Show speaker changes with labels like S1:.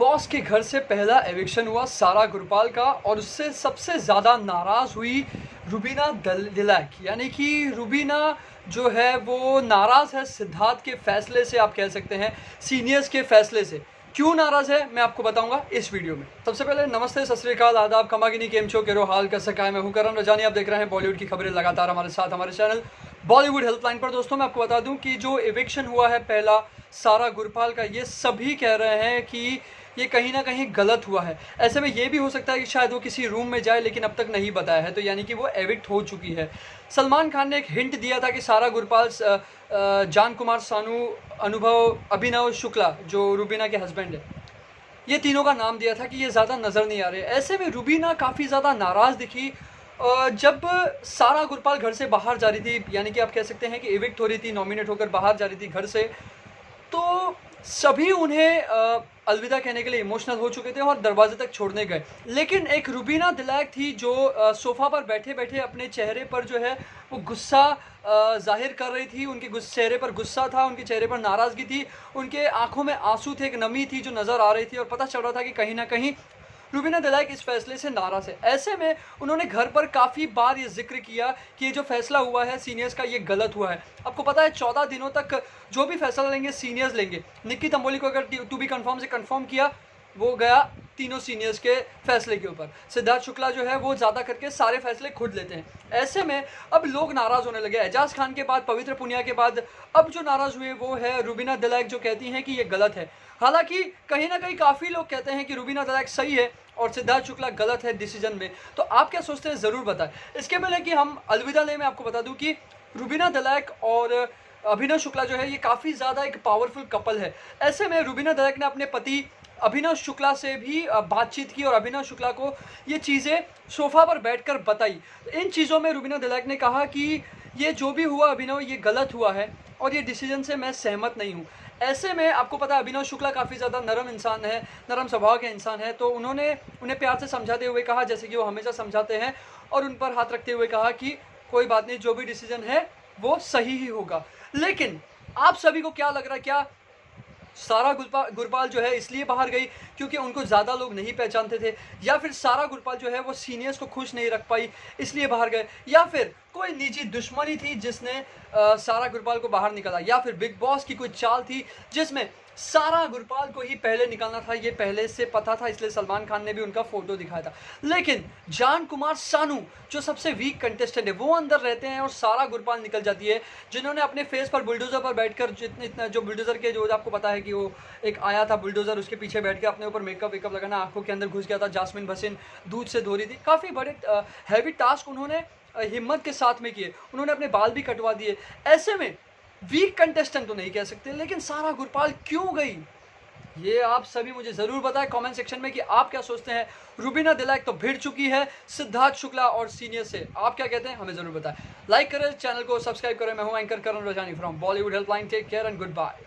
S1: Boss के घर से पहला एविक्शन हुआ सारा गुरपाल का और उससे सबसे ज़्यादा नाराज़ हुई रुबीना दिलैक। यानी कि रुबीना जो है वो नाराज़ है सिद्धार्थ के फैसले से, आप कह सकते हैं सीनियर्स के फैसले से। क्यों नाराज़ है मैं आपको बताऊंगा इस वीडियो में। सबसे पहले नमस्ते, सत श्री अकाल, आदाब, खमागिनी, केम छो, केरो हाल कैसा है। मैं हूं करण रजानी, आप देख रहे हैं बॉलीवुड की खबरें लगातार हमारे साथ हमारे चैनल बॉलीवुड हेल्पलाइन पर। दोस्तों मैं आपको बता दूं कि जो एविक्शन हुआ है पहला सारा गुरपाल का, ये सभी कह रहे हैं कि ये कहीं ना कहीं गलत हुआ है। ऐसे में ये भी हो सकता है कि शायद वो किसी रूम में जाए, लेकिन अब तक नहीं बताया है, तो यानी कि वो एविक्ट हो चुकी है। सलमान खान ने एक हिंट दिया था कि सारा गुरपाल, जान कुमार सानू, अभिनव शुक्ला जो रुबीना के हस्बैंड है, ये तीनों का नाम दिया था कि ये ज़्यादा नज़र नहीं आ रहे। ऐसे में रुबीना काफ़ी ज़्यादा नाराज़ दिखी जब सारा गुरपाल घर से बाहर जा रही थी, यानी कि आप कह सकते हैं कि इविक्ट हो रही थी, नॉमिनेट होकर बाहर जा रही थी घर से। तो सभी उन्हें अलविदा कहने के लिए इमोशनल हो चुके थे और दरवाजे तक छोड़ने गए। लेकिन एक रुबीना दिलैक थी जो सोफ़ा पर बैठे बैठे अपने चेहरे पर जो है वो गुस्सा जाहिर कर रही थी। उनके चेहरे पर गुस्सा था, उनके चेहरे पर नाराज़गी थी, उनके आंखों में आंसू थे, एक नमी थी जो नज़र आ रही थी और पता चल रहा था कि कहीं ना कहीं रुबीना दिलैक इस फैसले से नाराज़ है। ऐसे में उन्होंने घर पर काफ़ी बार ये जिक्र किया कि ये जो फैसला हुआ है सीनियर्स का, ये गलत हुआ है। आपको पता है 14 दिनों तक जो भी फैसला लेंगे सीनियर्स लेंगे। निक्की तंबोली को अगर टू बी कन्फर्म से कन्फर्म किया, वो गया तीनों सीनियर्स के फैसले के ऊपर। सिद्धार्थ शुक्ला जो है वो ज़्यादा करके सारे फैसले खुद लेते हैं। ऐसे में अब लोग नाराज़ होने लगे। एजाज खान के बाद, पवित्र पुनिया के बाद अब जो नाराज़ हुए वो है रुबीना दिलैक, जो कहती हैं कि ये गलत है। हालांकि कहीं ना कहीं काफ़ी लोग कहते हैं कि रुबीना दिलैक सही है और सिद्धार्थ शुक्ला गलत है डिसीजन में। तो आप क्या सोचते हैं ज़रूर बताएं। इसके पहले कि हम अलविदा लें, मैं आपको बता दूं कि रुबीना दिलैक और अभिनव शुक्ला जो है ये काफ़ी ज़्यादा एक पावरफुल कपल है। ऐसे में रुबीना दिलैक ने अपने पति अभिनव शुक्ला से भी बातचीत की और अभिनव शुक्ला को ये चीज़ें सोफ़ा पर बैठकर बताई। इन चीज़ों में रुबीना दिलैक ने कहा कि ये जो भी हुआ अभिनव, ये गलत हुआ है और ये डिसीजन से मैं सहमत नहीं हूँ। ऐसे में आपको पता है अभिनव शुक्ला काफ़ी ज़्यादा नरम इंसान है, नरम स्वभाव के इंसान है, तो उन्होंने उन्हें प्यार से समझाते हुए कहा, जैसे कि वो हमेशा समझाते हैं, और उन पर हाथ रखते हुए कहा कि कोई बात नहीं, जो भी डिसीजन है वो सही ही होगा। लेकिन आप सभी को क्या लग रहा है, क्या सारा गुरपाल जो है इसलिए बाहर गई क्योंकि उनको ज़्यादा लोग नहीं पहचानते थे, या फिर सारा गुरपाल जो है वो सीनियर्स को खुश नहीं रख पाई इसलिए बाहर गए, या फिर कोई निजी दुश्मनी थी जिसने सारा गुरपाल को बाहर निकाला, या फिर बिग बॉस की कोई चाल थी जिसमें सारा गुरपाल को ही पहले निकालना था, ये पहले से पता था, इसलिए सलमान खान ने भी उनका फोटो दिखाया था। लेकिन जान कुमार सानू जो सबसे वीक कंटेस्टेंट है वो अंदर रहते हैं और सारा गुरपाल निकल जाती है, जिन्होंने अपने फेस पर बुलडोजर पर बैठकर इतना जो बुलडोजर के जो आपको पता है कि वो एक आया था बुलडोजर, उसके पीछे बैठ के अपने ऊपर मेकअप वेकअप लगाना, आंखों के अंदर घुस गया था, जास्मिन भसीन दूध से धो रही थी। काफ़ी बड़े हैवी टास्क उन्होंने हिम्मत के साथ में किए, उन्होंने अपने बाल भी कटवा दिए। ऐसे में वीक कंटेस्टेंट तो नहीं कह सकते, लेकिन सारा गुरपाल क्यों गई, ये आप सभी मुझे ज़रूर बताएं कमेंट सेक्शन में कि आप क्या सोचते हैं। रुबीना दिलैक तो भिड़ चुकी है सिद्धार्थ शुक्ला और सीनियर से, आप क्या कहते हैं हमें ज़रूर बताएं। लाइक करें, चैनल को सब्सक्राइब करें। मैं हूं anchor Karan Rajani from Bollywood helpline. Take care and good bye.